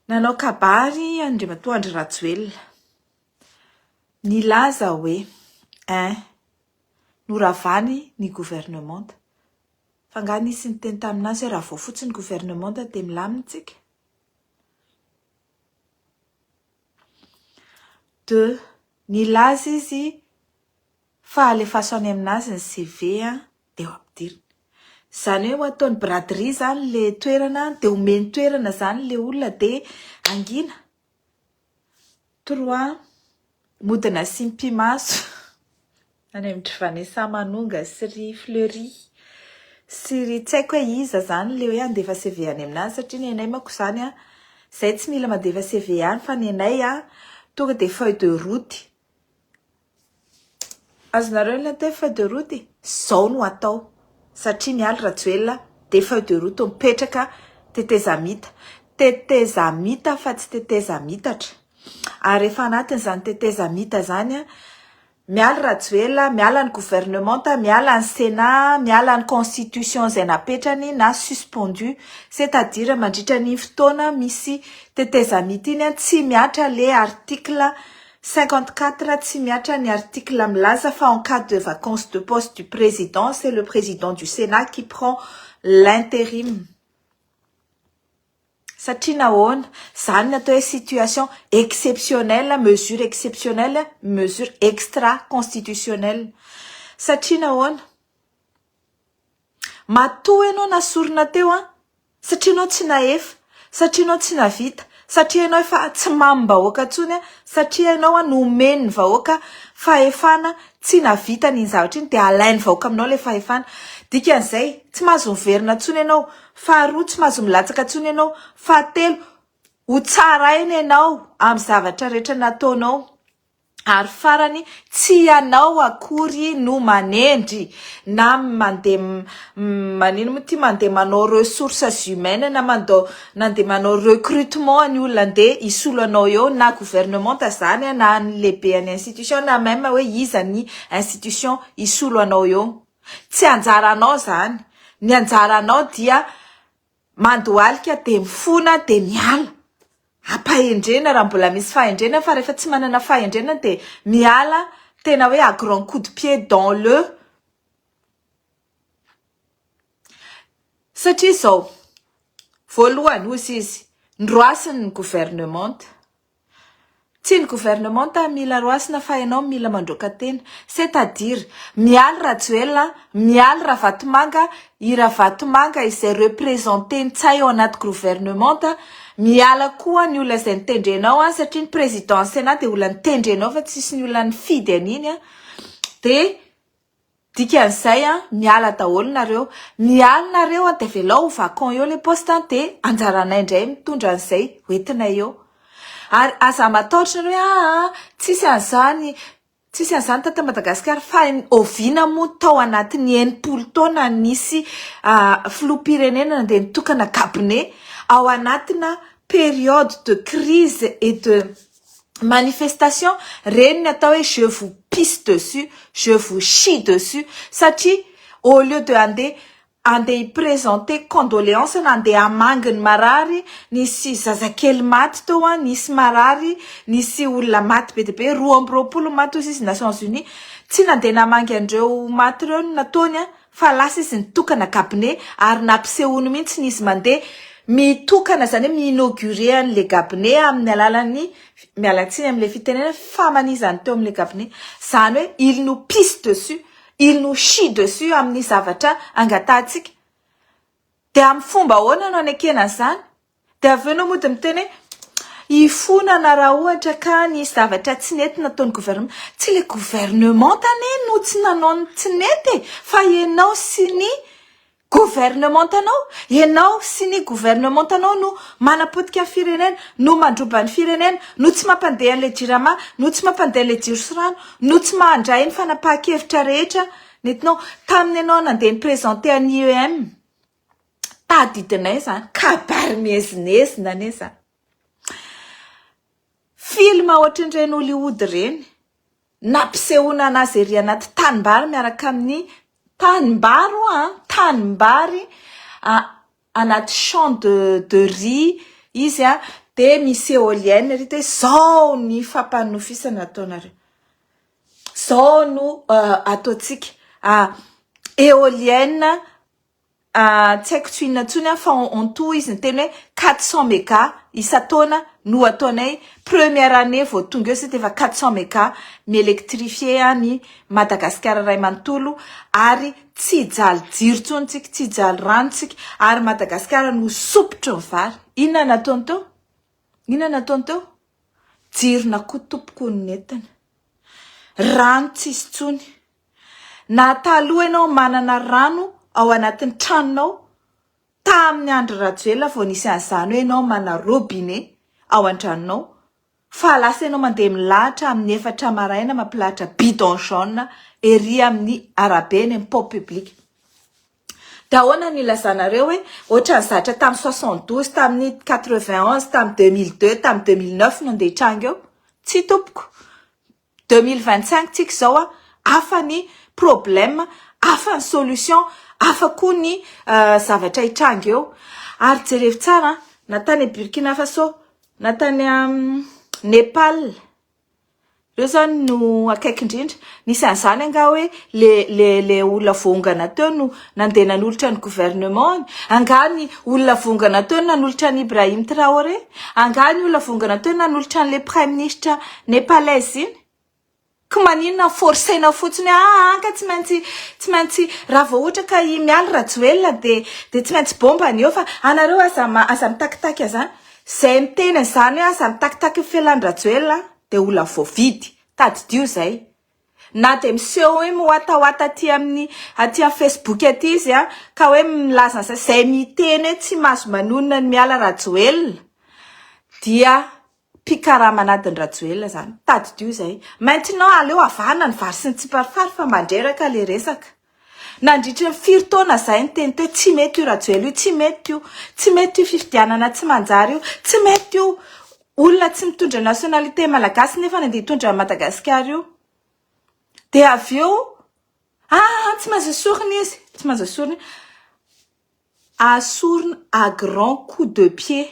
Nanao kabary Andriamatoandry Rajoelina. Nilaza hoe noravany ny gouvernement. Fa nga nisy niteny taminazy hoe raha vao fotsiny gouvernement dia milamintsika. 2. Nilaza izy fa alefaso any aminazy ny CV dia ho ampidirina. Zany hoe ataony braderie zany le toerana dia omeny toerana zany le olona dia angina. 3. Modina simpimaso any amin'ny Vanessa Manonga sy ry Fleury sy ry tsy haiko hoe iza zany le hoe andefa CV any aminazy satria ny anay manko zany zay tsy mila mandefa CV any fa ny anay tonga dia feuille de route. Azonareo ilay teo feuille de route? Zao no atao satria miala Rajoelina dia feuille de route mipetraka tetezamita. Tetezamita fa tsy tetezamitatra. Ary rehefa anatin'izany tetezamita zany miala Rajoelina, miala ny gouvernement, miala ny Sénat, miala ny constitution izay napetrany na suspendu, c'est-à-dire mandritra ny fotoana misy tetezamita iny tsy miatra le article 54, tsy miatra ny article milaza fa en cas de vacance de poste du président, c'est le président du Sénat qui prend l'intérim. Satria nahoana zany natao hoe situation exceptionnelle, mesure exceptionnelle, mesure extra-constitutionnelle. Satria nahoana matoa ianao nasorina teo satria ianao tsy nahefa, satria ianao tsy navita, satria ianao efa tsy mamy-bahoaka intsony satria ianao nomeny vahoaka fahefana tsy navita ny zavatra iny dia alainy vahoaka aminao le fahefana. Dikan'izay tsy mahazo miverina intsony ianao. Faharoa tsy mahazo milatsaka intsony ianao. Fahatelo ho tsaraina ianao amin'ny zavatra rehetra nataonao. Ary farany tsy ianao akory no manendry na mandeha manino moa ty mandeha manao ressources humaines na mandeha manao recrutement ny olona andeha isolo anao eo na gouvernement zany na ny lehibe any institution na même hoe iza ny institution isolo anao eo. Tsy anjaranao zany. Ny anjaranao dia mandohalika dia mifona dia miala. Ampahendrena raha mbola misy fahendrena fa rehefa tsy manana fahendrena dia miala tena hoe à grand coup de pied dans le. Satria izao voalohany hozy izy ndroasiny ny gouvernement. Tsy ny gouvernement mila roasina fa ianao mila mandroaka tena. C'est-à-dire miala Rajoelina, miala Ravatomanga, i Ravatomanga izay représenté ny tsay ao anaty gouvernement, miala koa ny olona izay nitendrenao satria ny président Sénat dia olona nitendrenao fa tsisy ny olona nifidy an'iny dia dikan'izay miala daholo nareo. Miala nareo dia velao ho vacant eo le poste dia anjaranay indray mitondra an'izay hoentina eo. Ary aza matahotra nareo tsisy an'izany tata Madagasikara fa oviana moa tao anatin'ny 80 taona nisy filoham-pirenena nandeha nitokana cabinet ao anatina période de crise et de manifestation. Reny ny atao hoe je vous pisse dessus, je vous chie dessus satria au lieu de andeha hiprésenter condoléance na andeha hamangy ny marary, nisy zazakely maty tao nisy marary, nisy olona maty be dia be 220 maty hozy izy Nations Unies. Tsy nandeha namangy andreo maty ireo no nataony fa lasa izy nitokana cabinet ary nampisehoany mihitsy izy mandeha mitokana zany hoe mi-inaugurer an'le cabinet amin'ny alalan'ny mialatsiny amin'le fitenena famanizany teo amin'le cabinet. Zany hoe il nous pisse dessus, il nous chie dessus amin'ny zavatra angatantsika. Dia amin'ny fomba ahoana no anekena an'izany? Dia avy eo ianao mody miteny hifonana raha ohatra ka ny zavatra tsy nety nataon'ny gouvernement. Tsy le gouvernement no tsy nanao ny tsy nety fa ianao sy ny gouvernement anao. Ianao sy ny gouvernement anao no manapotika ny firenena, no mandroba ny firenena, no tsy mampandeha an'ilay jirama, no tsy mampandeha an'ilay jiro sy rano, no tsy mandray ny fanapahan-kevitra rehetra nentinao. Taminy ianao nandeha niprésenter an'i IEM tadidinay zany kabary mihezinezina ane zany. Film ohatran'ireny Hollywood ireny nampisehoana anazy ery anaty tanimbary miaraka amin'ny tanimbary anaty champ de riz izy de misy éolienne ry hoe zao ny fampanofisana ataonareo. Zao no ataotsika éolienne tsy haiko tsy inona ntsony fa on tout izy ny teny hoe 400 méga isa-taona no ataonay première année vao tonga eo sy efa 400 méga mielektrifie ny Madagasikara ray manontolo ary tsy jaly jiro tsony tsika tsy jaly rano tsika ary Madagasikara no sopotro ny vary. Inona nataony teo? Inona nataony teo? Jirona kotopoko ny entana. Rano tsisy tsony. Na taloha ianao manana rano ao anatin'ny tranonao tamin'ny andro Rajoelina vao nisy an'izany hoe ianao mana robinet ao an-tranonao fa lasa ianao mandeha milahatra amin'ny 4 maraina mampilahatra bidon jaune ery amin'ny arabe ny pont public. Dahoana ny lazanareo hoe ohatra ny zatra tamin'ny 72 tamin'ny 91 tamin'ny 2002 tamin'ny 2009 no andeha hitranga eo tsy tompoko 2025 tsika zao afa ny problème afa ny solution afa koa ny zavatra hitranga eo ary jereo tsara natany Burkina Faso natany Nepal reo zany no akaiky indrindra nisy an'izany anga hoe le olona vongana teo no nandeha nanolotra ny gouvernement anga ny olona vongana teo nanolotra ny Ibrahim Traoré anga ny olona vongana teo nanolotra ny le prime ministre nepalais iny. Ka maninona forcena fotsiny anka tsy maintsy raha vao ohatra ka miala Rajoelina de tsy maintsy bomba ny eo fa anareo aza mitakitaky azany zay miteny zany aza mitakitaky felan'ny Rajoelina de olona voavidy tadidio zay na de miseho hoe miwatawata aty amin'ny Facebook aty izy ka hoe milaza zay miteny tsy maso manonona ny miala Rajoelina dia pikaramanadiny Rajoelina zany tadidio zay. Maintenant aleo avana ny vary sy ny tsiparifary fa mandreraka le resaka. Nandritra ny 4 taona zay ny teny toe tsy mety io Rajoelina io, tsy mety io fifidianana tsy manjary io, tsy mety io olona tsy mitondra nationalité malagasy nefa nandeha hitondra Madagasikara io. De aveo tsy mazasorina izy, tsy mazasorina. Asorina à grand coup de pied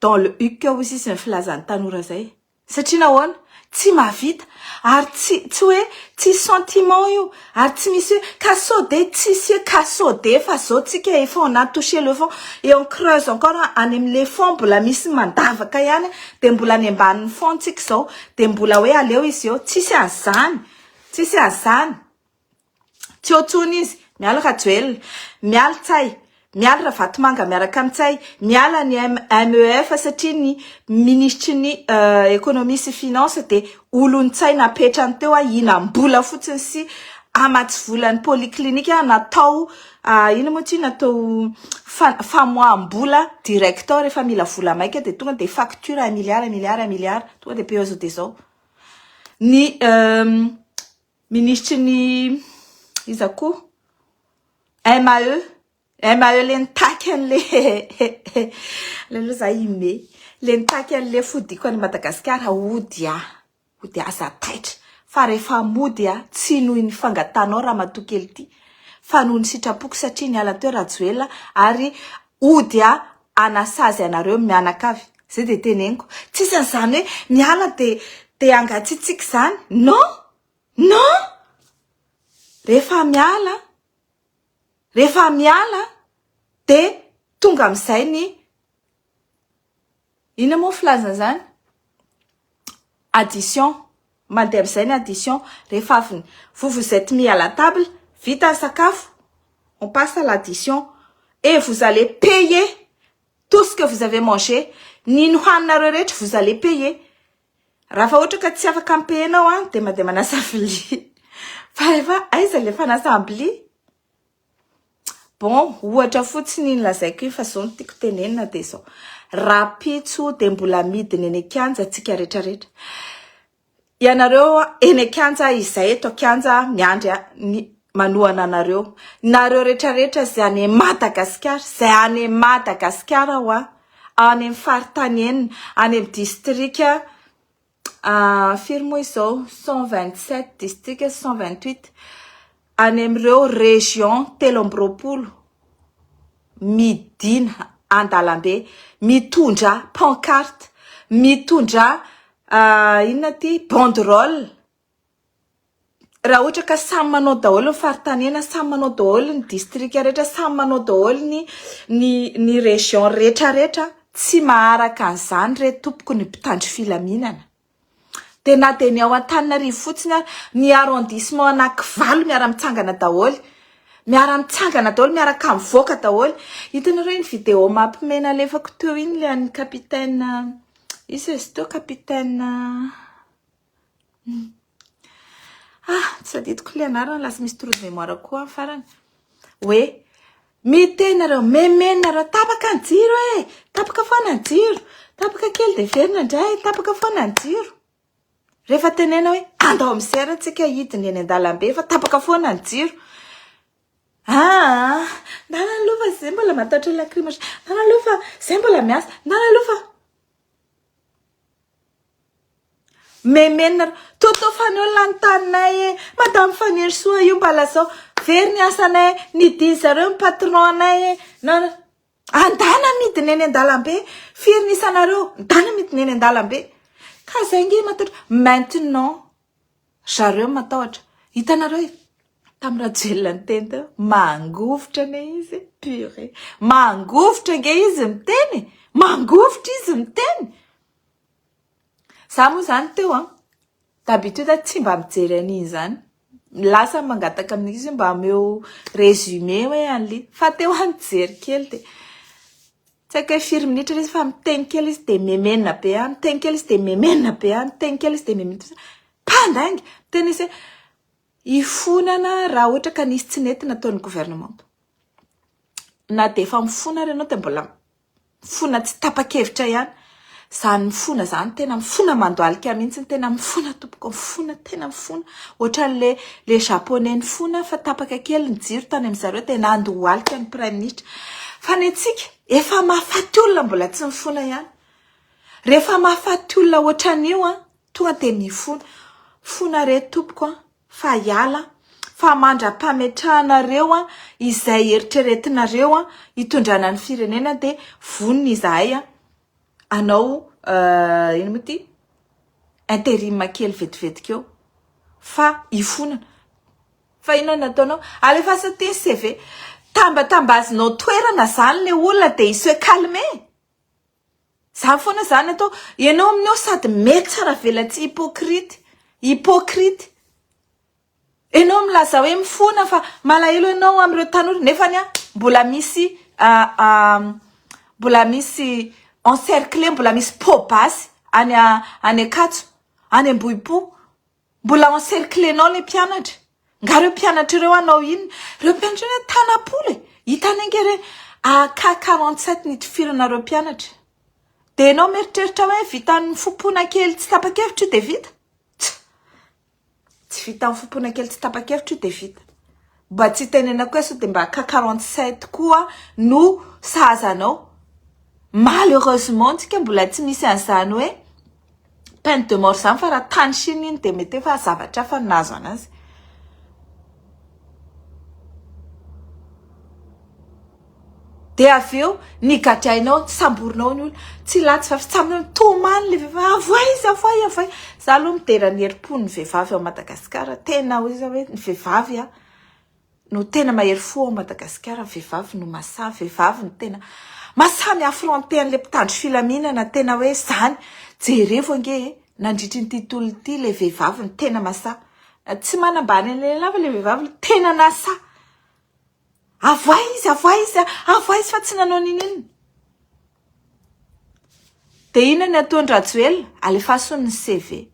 dans le huc aussi sy ny filazan'ny tanora zay. Satria nahoana tsy mavita ary tsy hoe tsy sentiment io ary tsy misy kasode tsy kasode fa zao tsika efa on a touché le fond et on creuse encore any am'le fond mbola misy mandavaka ihany de mbola any ambanin'ny fond tsika zao de mbola hoe aleo izy eo tsisy an'izany tsy otsony izy miala Rajoelina miala tsay miala Ravatomanga miaraka amin'tsay miala ny MEF satria ny ministre ny économie sy finance de olon-tsay napetrany teo inam-bola fotsiny sy amatsy volan'ny polyclinique natao ino moa tsy natao famoaham-bola directeur efa mila vola maika de tonga de facture milliard tonga de peo de zao ny ministre ny iza koa MAE le nitaky an'le le za ime le nitaky an'le fodiko any Madagasikara ody aza taitra fa rehefa mody tsy noho ny fangatanao raha matokely ity fa noho ny sitrapoko satria ny ala teo Rajoelina ary ody anasazy anareo mianakavy zay de teneniko tsisy an'izany hoe miala de angatsitsika zany non rehefa miala de tonga am'izay ny ina moa filazana zany addition mandeha am'izay ny addition rehefa avy vous êtes mis à la table vita ny sakafo on passe à l'addition et vous allez payer tout ce que vous avez mangé ny nohaninareo rehetra vous allez payer raha fa ohatra ka tsy afaka ampehenao de mandeha manasa vilia fa efa aiza le fanasam-bilia. Bon, ohatra fotsiny ny lazaiko io fa zao no tiako tenenina de zao. Rapitso de mbola midiny eny an-kianja tsika rehetrarehetra. Ianareo eny an-kianja izay eto an-kianja miandry manohana anareo. Nareo rehetrarehetra zay any Madagasikara, zay any Madagasikara any amin'ny faritany enina, any amin'ny district firy moa izao 127 district 128 any amin'ireo région 13 midina andalambe mitondra pancarte, mitondra inona ty banderole. Raha ohatra ka samy manao daholo ny faritaniana, samy manao daholo ny district rehetra, samy manao daholo ny région rehetrarehetra, tsy maharaka an'izany re tompoko ny mpitandro filaminana. Tena teny ao Antananarivo fotsiny ny arrondissement anankivalo miara-mitsangana daholo, miara-mitsangana daholo, miaraka mivoaka daholo. Hitanareo iny vidéo mampimena alefako teo iny le an'ny capitaine, izy izy teo capitaine tsy aditiko le anarana, lasa misy trou de mémoire koa amin'ny farany. Hoe mitenareo, memenareo, tapaka ny jiro tapaka foana ny jiro, tapaka kely de verina indray, tapaka foana ny jiro. Rehefa tenena hoe andao amin'ny serra tsika hidiny eny an-dalambe fa tapaka foana ny jiro. Ndana aloha fa zay mbola matatra lacrymogène, ndana aloha fa zay mbola miasa, ndana aloha fa memenareo, toto faneo lantanay madame Fanny soa io mbala zao very ny asanay, nidihy zareo ny patron anay andana midiny eny an-dalambe, firy ny isanareo, ndana midiny eny an-dalambe. Ka zay nge matatra maintenant zareo matahotra. Hitanareo tamin'ny rajoelina ny teny teo, mangovotra ne izy purée, mangovotra nge izy miteny, mangovotra izy miteny. Za moa zany teo d'habitude tsy mba mijery an'iny zany, lasa mangataka amin'izy mba ameo résumé hoe an'ly, fa teo mijery kely de tsy haiko hoe firy minitra izy fa miteny kely izy de memena be, miteny kely izy de memena be, miteny kely izy de memena. Pandaingy teny izy ifonana raha ohatra ka nisy tsy nety nataon'ny gouvernement. Na de efa mifona ary ianao de mbola mifona tsy tapa-kevitra ihany. Zany mifona zany tena mifona mandoalika mihitsy, tena mifona tompoko, mifona tena mifona. Ohatran'le japonais mifona fa tapaka kely ny jiro tany amin'zareo tena andohalika ny prime ministre. Fa ny antsika efa mahafaty olona mbola tsy mifona ihany. Rehefa mahafaty olona ohatran'io tonga de mifona. Fona re tompoko fa hiala, fa mandra-pametrahanareo izay eritreretinareo hitondrana ny firenena de voniny izahay anao ino moa ty intérim kely vetivety keo fa ifonana. Fa inona nataonao? Alefasa ty CV, tambatambazinao toerana zany le olona de iso calme. Za foana zany atao, ianao amin'io sady mety tsara velatsy hypocrite. Ianao milaza hoe mifona fa malahelo ianao amin'ireo tanora nefa mbola misy encerclé, mbola misy pobasy any Ankatso, any Ambohipo, mbola encerclenao le mpianatra. Nga reo mpianatra ireo anao inona? Reo mpianatra ireo tanapolo hitany angere AK47 nitifirana reo mpianatra. De enao meritreritra hoe vitan'ny fopona kely tsy tapa-kevitra io de vita. Tsy vita amin'ny fopona kely tsy tapa-kevitra io de vita. Mba tsy tenenako hoe sao de mba AK47 koa no sahazanao. Malheureusement tsika mbola tsy misy an'izany hoe peine de mort zany, fa raha tany Chine iny de mety efa zavatra hafa nazo anazy. De aveo nigadrainao, samborinao ny olona, tsy latsy fa fitsamina tomany le vehivavy, avoay. Za aloha midera ny herim-po ny vehivavy ao Madagasikara, tena hoe ny vehivavy no tena mahery fo ao Madagasikara, vehivavy no masaha, vehivavy no tena masaha mi-affronter an'le mpitandro filaminana, tena hoe zany jerevo ange nandritry ny tontolo ity le vehivavy no tena masaha. Tsy manambany an'le lava le vehivavy tena nasaha. Avoay izy fa tsy nanao ninino. De ina ny ataon'ny Rajoelina? Alefasony ny CV.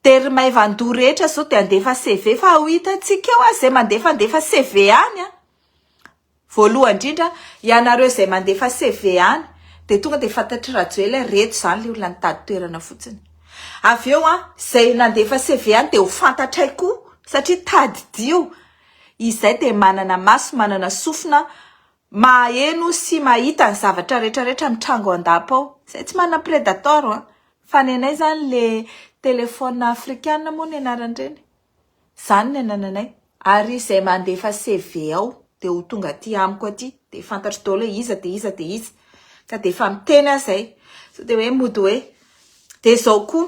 De ry Maivandoha rehetra zao de andefa CV fa ho hitantsika eo zay mandefa CV any voalohany indrindra ianareo zay mandefa CV any de tonga de fantatry Rajoelina reto zany le olona nitady toerana fotsiny. Aveo zay nandefa CV any de ho fantatray koa satria tady dio. Izay de manana maso, manana sofina, maheno sy mahita ny zavatra rehetrarehetra amin'ny trango an-dapa ao. Zay tsy manana prédateur fa ny anay zany le téléphone africaine moa ny anaran'ireny. Zany ny anananay. Ary zay mandefa CV ao de ho tonga aty amiko aty de fantatro daholo hoe iza de iza de iza. ka de efa miteny azay so de hoe mody hoe de zao koa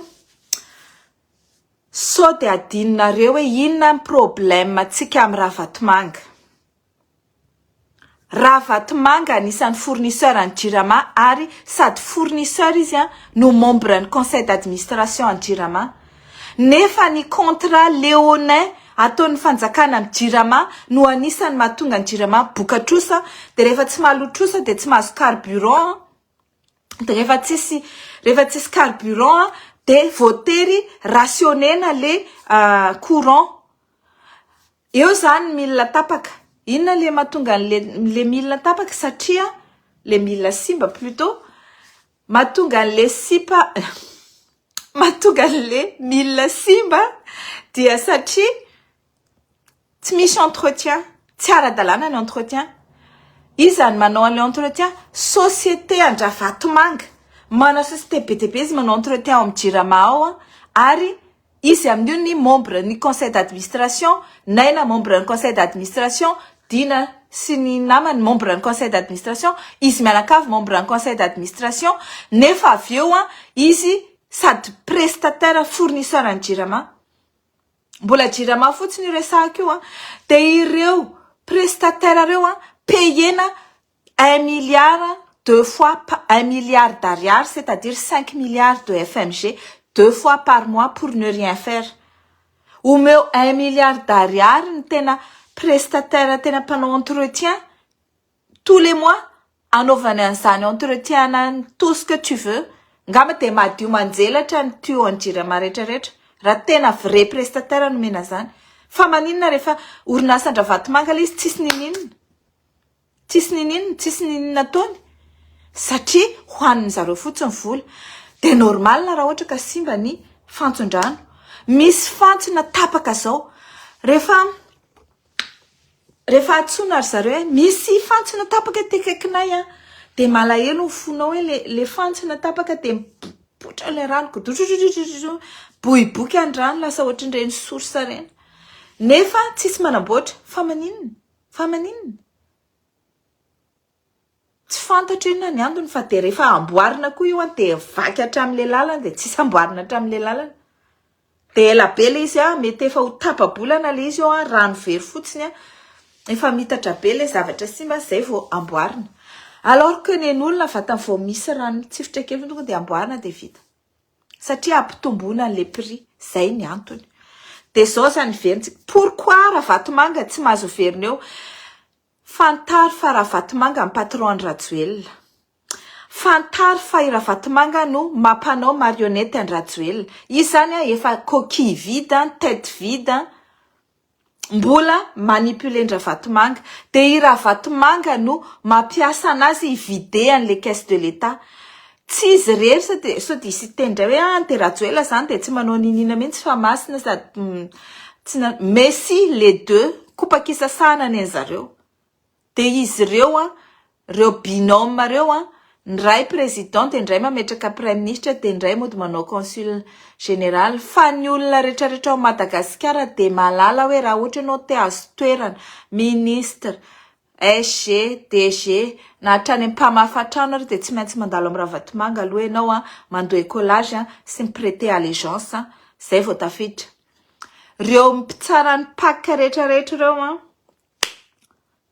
so de adinonareo hoe inona ny problème tsika amin'ny ravatomanga. Ravatomanga anisan'ny fournisseur any Jirama ary sady fournisseur izy no membre ny conseil d'administration any Jirama. Nefa ny contrat léonin ataon'ny fanjakana amin'ny Jirama no anisan'ny mahatonga ny Jirama bokatrosa de rehefa tsy mahalotrosa de tsy mahazo carburant de rehefa tsisy carburant de voatery rationnena le courant. Eo zany milina tapaka. Inona le mahatonga le milina tapaka satria le milina simba plutôt mahatonga le sipa mahatonga le milina simba dia satria tsy misy entretien, tsy ara-dalàna ny entretien. Izany manao le entretien société Andravatomanga. Mana société be dia be izy manao entretien ao amin'ny Jirama ao ary izy amin'io ny membre ny conseil d'administration, naina membre ny conseil d'administration, Dina sy ny namany membre ny conseil d'administration, izy mianakavy membre ny conseil d'administration, nefa avy eo izy sady prestataire fournisseur any Jirama. Mbola Jirama fotsiny resahako io de ireo prestataire reo payena 1 milliard deux fois 1 milliard d'ariary, c'est-à-dire 5 milliards de FMG, 2 fois par mois pour ne rien faire. Omeo 1 milliard d'ariary ny tena prestataire tena mpanao entretien tous les mois, anaovany an'izany entretien tout ce que tu veux. Ngamba de madio manjelatra ny tuyau any Jirama rehetrarehetra raha tena vrai prestataire no mena zany. Fa maninona rehefa orinasa Andravatomanga le izy tsisy ninina. Tsisy ninina ataony. Satria hoanin'ny zareo fotsiny vola. De normal raha ohatra ka simba ny fantson-drano. Misy fantsona tapaka zao. Rehefa atsona ry zareo misy fantsona tapaka tekaikinay de malahelo ny fonao hoe le fantsona tapaka de mipotra le rano boiboky an-drano lasa ohatran'ireny source reny. Nefa tsisy manamboatra fa maninona? Tsy fantatra inona ny antony fa de rehefa amboarina koa io de vaky hatramin'le lalana de tsisy amboarina hatramin'le lalana. De ela be le izy mety efa ho tapa-bolana le izy rano very fotsiny efa mitatra be le zavatra simba zay vao amboarina. Alors que nen'olona vatany vao misy rano tsifotra kely tonga de amboarina de vita. Satria ampitomboana le prix, zay ny antony. De zao zany veritsika. Pourquoi Ravatomanga tsy mahazo verina eo? Fantaro fa Ravatomanga ny patron any Rajoelina. Fantaro fa i Ravatomanga no mampanao marionnette any Rajoelina. Izy zany efa coquille vide, tête vide, mbola manipuler ny Ravatomanga. De i Ravatomanga no mampiasa anazy ivide an'le caisse de l'État. Tsy izy rery so de isy tendra hoe te Rajoelina zany de tsy manao ninina mihitsy fa masina sady mais si les deux kopakisasana ny zareo. De izy reo binôme reo ny ray président de ndray mametraka prime ministre de ndray mody manao consul général. Fa ny olona rehetrarehetra ao Madagasikara de malala hoe raha ohatra ianao te azo toerana ministre, SG, DG na hatrany mpamafatrano ary de tsy maintsy mandalo amin'ny Ravatomanga aloha ianao mandoa écolage sy miprêter allégeance zay vao tafiditra. Reo mpitsara ny paka rehetrarehetra reo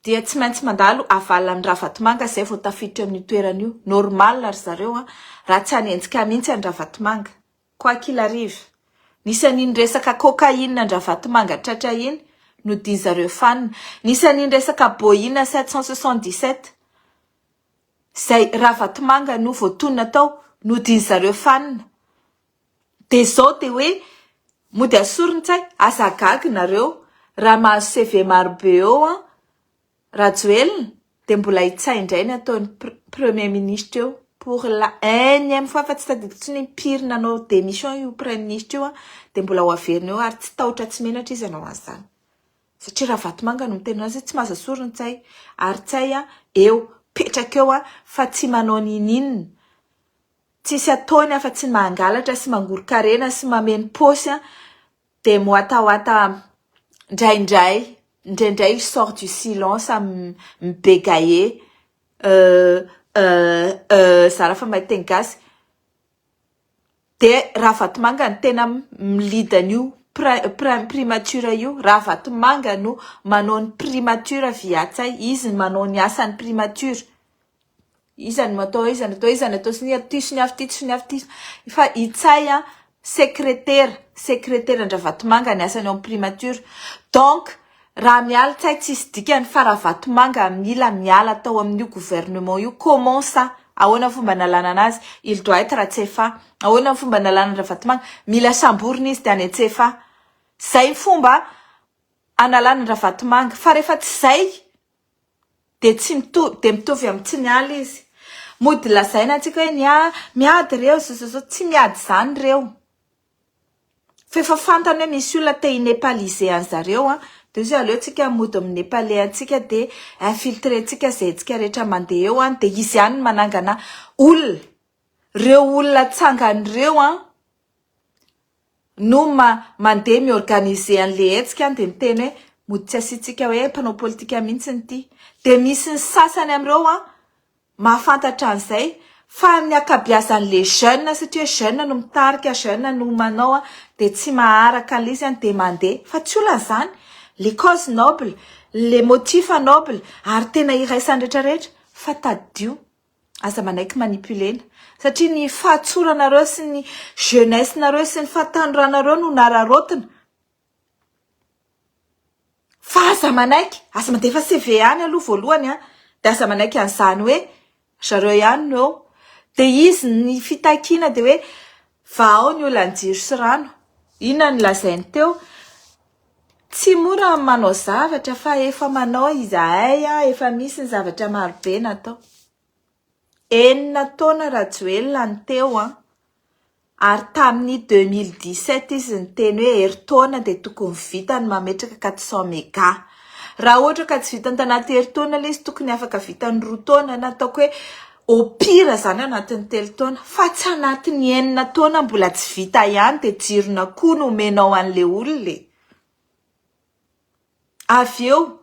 dia tsy maintsy mandalo avalina amin'ny Ravatomanga zay vao tafiditra amin'ny toerana io. Normal ry zareo raha tsy hanenjika mihitsy any Ravatomanga. Quoi qu'il arrive. Nisan'iny resaka cocaïne any Ravatomanga tratra iny no diany zareo fanina. Nisan'iny resaka boina 777 zay Ravatomanga no voatonina tao no diany zareo fanina. De zao de hoe mody asorintsay azagagy nareo raha mahazo CV marobe eo Rajoelina de mbola hitsaindray ny ataony premier ministre eo pour la énième fois fa tsy tadidiko tsy ny pire nanao démission io premier ministre io de mbola ho averina eo ary tsy tahotra tsy menatra izy anao an'izany. Satria Ravatomanga no miteny azy tsy mahazo asorintsay ary tsay eo petraka eo fa tsy manao ninina. Tsisy ataony fa tsy mangalatra sy mangorokarena sy mameno posy de moatahoata ndraindray sort du silence mibégayer Zara fa mahay teny gasy. De raha vatomanga ny tena milidan'io primature io, raha vatomanga no manao ny primature viatsay, izy manao ny asan'ny primature. Izany matao, izany atao sy ny ty. Fa itsay secrétaire vatomanga ny asany amin'ny primature. Donc, raha miala tsay tsisy dikany fa raha vatomanga mila miala tao amin'io gouvernement io. Comment ça? Ahoana fomba nalana anazy? Il doit être à CFA. Ahoana fomba nalana vatomanga? Mila samborina izy de any CFA. Zay fomba analana vatomanga. Fa rehefa tsy zay de tsy mitovy amin'ny tsy miala izy. Mody lazaina antsika hoe miady reo, tsy miady zany reo. Fefa fantany hoe misy olona te inépalisé anzareo de izy aleo tsika mody amin'ny népalais antsika de infiltrer tsika zay tsika rehetra mandeha eo de izy ihany manangana olona. Reo olona tsangan'ireo no mandeha miorganiser an'le hetsika de miteny hoe mody tsy asitsika hoe mpanao politika mihitsy ty. De misy ny sasany amin'ireo mahafantatra an'izay fa ny akabiazan'le jeune satria jeune no mitarika, jeune no manao de tsy maharaka an'izy de mandeha. Fa tsy olana zany. Les causes nobles, les motifs nobles, ary tena iraisan'ny rehetrarehetra fa tadio. Aza manaiky manipulena. Satria ny fahatsoranareo sy ny jeunesse nareo sy ny fahatandranareo no nararotina. Fa aza manaiky, aza mandefa CV any aloha voalohany de aza manaiky an'izany hoe zareo ihany no. De izy ny fitakina de hoe vao ny olana jiro sy rano. Inona ny lazainy teo? Tsy mora manao zavatra fa efa manao izahay efa misy ny zavatra marobe natao. Enina taona Rajoelina ny teo ary tamin'ny 2017 izy ny teny hoe herintaona de tokony vitany mametraka 400 méga. Raha ohatra ka tsy vitany tanaty herintaona izy tokony afaka vitany 2 taona nataoko hoe au pire zany anatin'ny 3 taona. Fa tsy anatin'ny enina taona mbola tsy vita ihany de jirona koa no menao an'le olona. Avy eo,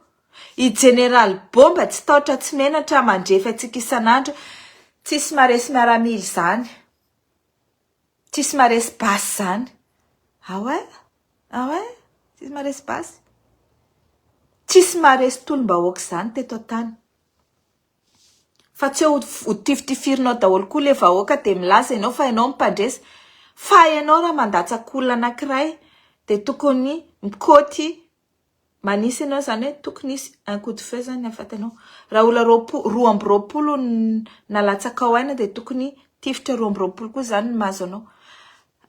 i General Bomba tsy taotra tsy menatra mandrefa antsika isan'andro. Tsisy maresy miaramily zany. Tsisy maresy basy zany. Ah ouais? Tsisy maresy basy. Tsisy maresy tolom-bahoaka zany teto an-tany. Fa tsy ho tifitifirinao daholo koa le vahoaka de milaza ianao fa ianao mipandresa. Fa ianao raha mandatsaka olona anankiray de tokony mikoty. Manisy ianao zany hoe tokony isy un coup de feu zany afatanao. Raha olona 220 nalatsaka ao aina de tokony tifitra 220 koa zany mahazo anao.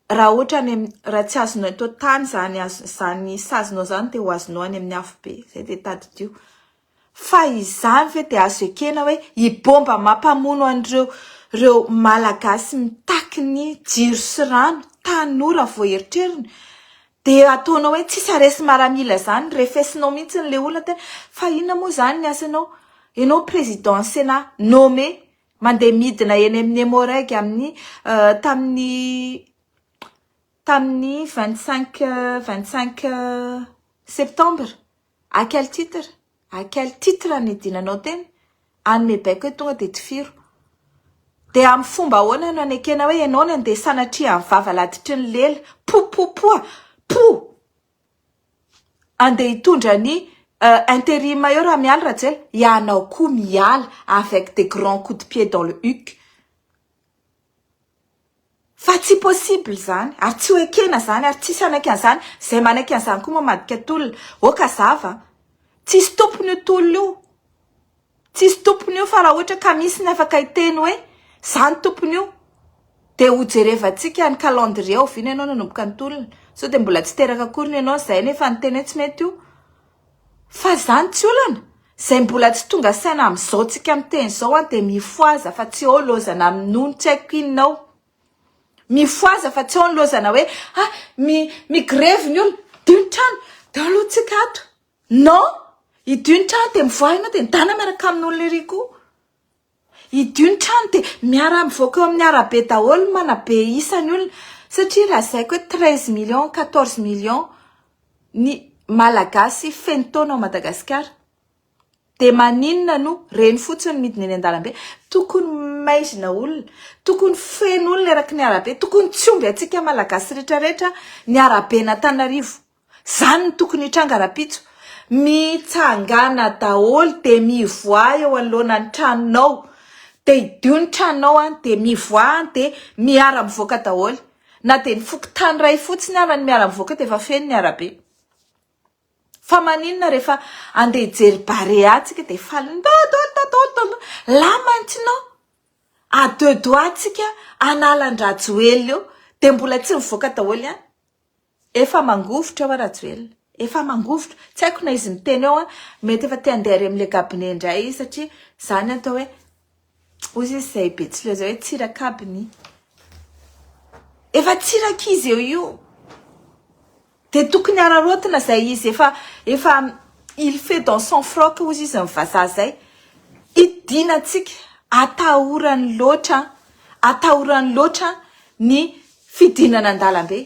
Raha ohatra raha tsy azonao eto tany zany sazonao zany de ho azonao any amin'ny afo be. Zay de tadidio. Fa izany ve de azo ekena hoe i Bomba mampamono an'ireo malagasy mitaky ny jiro sy rano tanora vao eritreriny. De ataonao hoe tsisy aresy maramila zany, refesinao mihitsy le olona tena. Fa inona moa zany ny asanao? Ianao président Sénat nommé, mandeha midina eny amin'ny Emoreg amin'ny tamin'ny 25 septembre. À quel titre? À quel titre ny dinanao teny? Anome baiko hoe tonga de tifiro. De amin'ny fomba ahoana no anekena hoe ianao no andeha sanatria amin'ny vavaladitry ny lela. Andeha hitondra ny intérim eo raha miala Rajoelina. Ianao koa miala avec des grands coups de pied dans le huc. Fa tsy possible zany. Ary tsy ho ekena zany. Ary tsy sanaiky an'izany. Zay manaiky an'izany koa mamadika tolona. Oka zava. Tsisy tompony io tolona io. Tsisy tompony io fa raha ohatra ka misy ny afaka hiteny hoe zany tompony io. De ho jerevantsika ny calendrier ao vina ianao nanomboka ny tolona. So de mbola tsy teraka akory ianao zay nefa ny teny tsy mety io. Fa zany tsy olana. Zay mbola tsy tonga saina amin'izao tsika miteny zao de mifoaza fa tsy ao lozana amin'ny tsy haiko inonao. Mifoaza fa tsy ao lozana hoe migrève ny olona. Dio ny trano. De aloha tsika ato. Non. Idio ny trano de mivoahina de midana miaraka amin'olona ery koa. Idio ny trano de miara mivoaka eo amin'ny arabe daholo manabe isan'ny olona. Satria raha zaiko hoe 13 millions, 14 millions ny malagasy feno taona ao Madagasikara. de maninona no reny fotsiny midiny eny an-dalambe tokony maizina olona tokony feno olona eraky ny arabe tokony tsomby atsika malagasy rehetrarehetra ny arabe n'Antananarivo zany ny tokony hitranga rapitso mitsangana daholo de mivoa eo anoloana ny tranonao de idio ny tranonao de mivoa de miara mivoaka daholo na de ny fokotany ray fotsiny ara ny miara mivoaka de efa feno ny arabe fa maninona rehefa andeha hijery barea tsika de faliny lamantinao à deux doigts tsika analan-drajoely eo de mbola tsy mivoaka daholo ihany efa mangovotra eo Rajoelina efa mangovotra tsy haiko na izy miteny eo mety efa te handeha ary amin'le kabine indray satria zany atao hoe ozy izy zay be tsy leo zay hoe tsirakabiny efa tsiraka izy eo io de tokony ararotina zay izy efa il fait dans son froc ozy izy mivazaha zay idina tsika atahorany loatra ny fidinana an-dalambe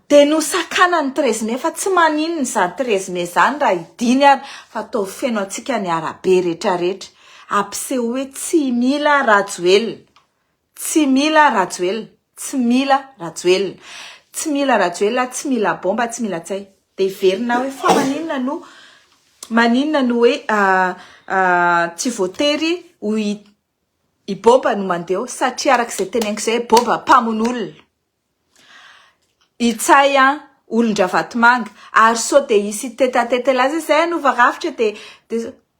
de no sakana ny 13 mai fa tsy maninona zany 13 mai zany raha idiny ary fa atao feno atsika ny arabe rehetrarehetra ampiseho hoe tsy mila Rajoelina tsy mila Rajoelina tsy mila Rajoelina tsy mila Rajoelina tsy mila bomba tsy mila tsay de verina hoe fa maninona no hoe tsy voatery ho i bomba no mandeho satria arak'izay teneniko zay bomba mpamon'olona itsay olon-dravatomanga ary so de isy tetatete laza zay no varafitra de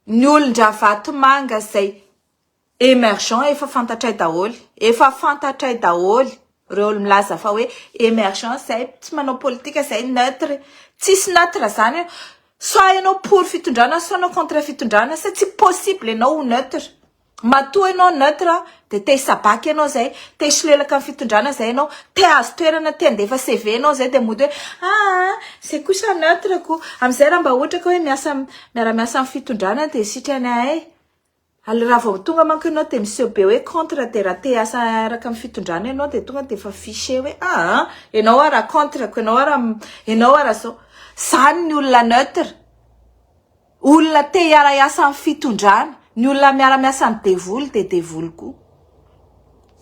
ny olon-dravatomanga zay émergent efa fantatray daholo reo olo milaza fa hoe émergent zay tsy manao politika zay neutre tsisy neutre zany soit ianao pour fitondrana soit ianao contre fitondrana sa tsy possible ianao ho neutre matoa ianao neutre de te hisabaky ianao zay te hisolelaka amin'ny fitondrana zay ianao te azo toerana te andefa CV ianao zay de mody hoe zay kosa neutre ko am'izay raha mba ohatra ka hoe miara-miasa amin'ny fitondrana de sitrany ary raha vao tonga manko ianao de monsieur be hoe contre de raha te asa araka amin'ny fitondrana ianao de tonga de efa fiché hoe ianao raha contre ko ianao raha so zany ny olona neutre olona te hiara-iasa amin'ny fitondrana ny olona miara-miasa ny devoly de devoly koa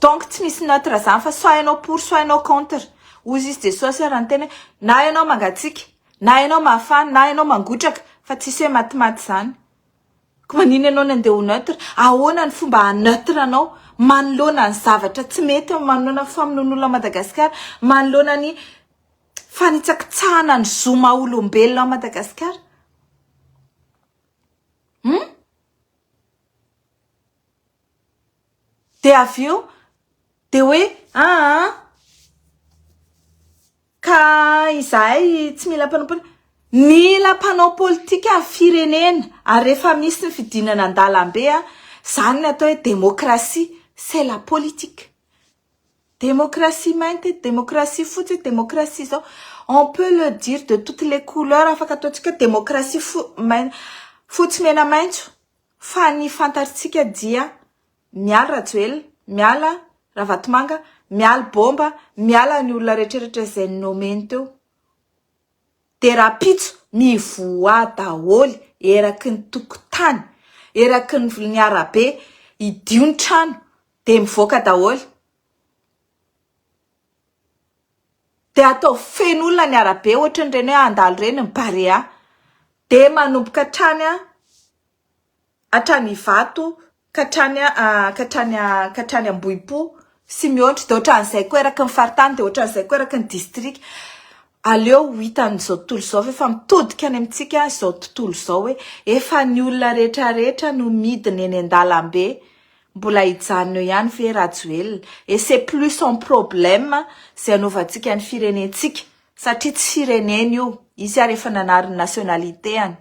donc tsy misy neutre zany fa soit ianao pour soit ianao contre ozy izy de soa raha ny teny na ianao mangatsika na ianao mafana na ianao mangotraka fa tsisy hoe matimaty zany ko manina ianao ny andeha ho neutre ahoana ny fomba neutre anao manoloana ny zavatra tsy mety manoloana famonoan'olona Madagasikara manoloana ny fanitsakitsahana ny zoma olombelona Madagasikara de avio de hoe ka izay tsy mila mpanao politika amin'ny firenena ary rehefa misy ny fidinana an-dalambe zany ny atao hoe démocratie c'est la politique démocratie mainty démocratie fotsy démocratie zao on peut le dire de toutes les couleurs afaka ataotsika démocratie fotsy mena maitso fa ny fantaritsika dia miala Rajoelina miala Ravatomanga miala bomba miala ny olona rehetrarehetra zay nomeny teo de rapitso mivoa daholo eraky ny tokotany eraky ny arabe idio ny trano de mivoaka daholo de atao feno olona ny arabe ohatra ny reny hoe andalo reny ny barea de manomboka hatrany vato katrany Ambohipo sy mihoatra de ohatran'izay koa eraky ny faritany de ohatran'izay koa eraky ny district aleo hitan'izao tontolo zao efa mitodika any amintsika izao tontolo zao hoe efa ny olona rehetrarehetra no midiny eny an-dalambe mbola hijanona eo ihany ve Rajoelina et c'est plus son problème zay anaovantsika ny firenentsika satria tsy firenena io izy ary efa nanary nationalité any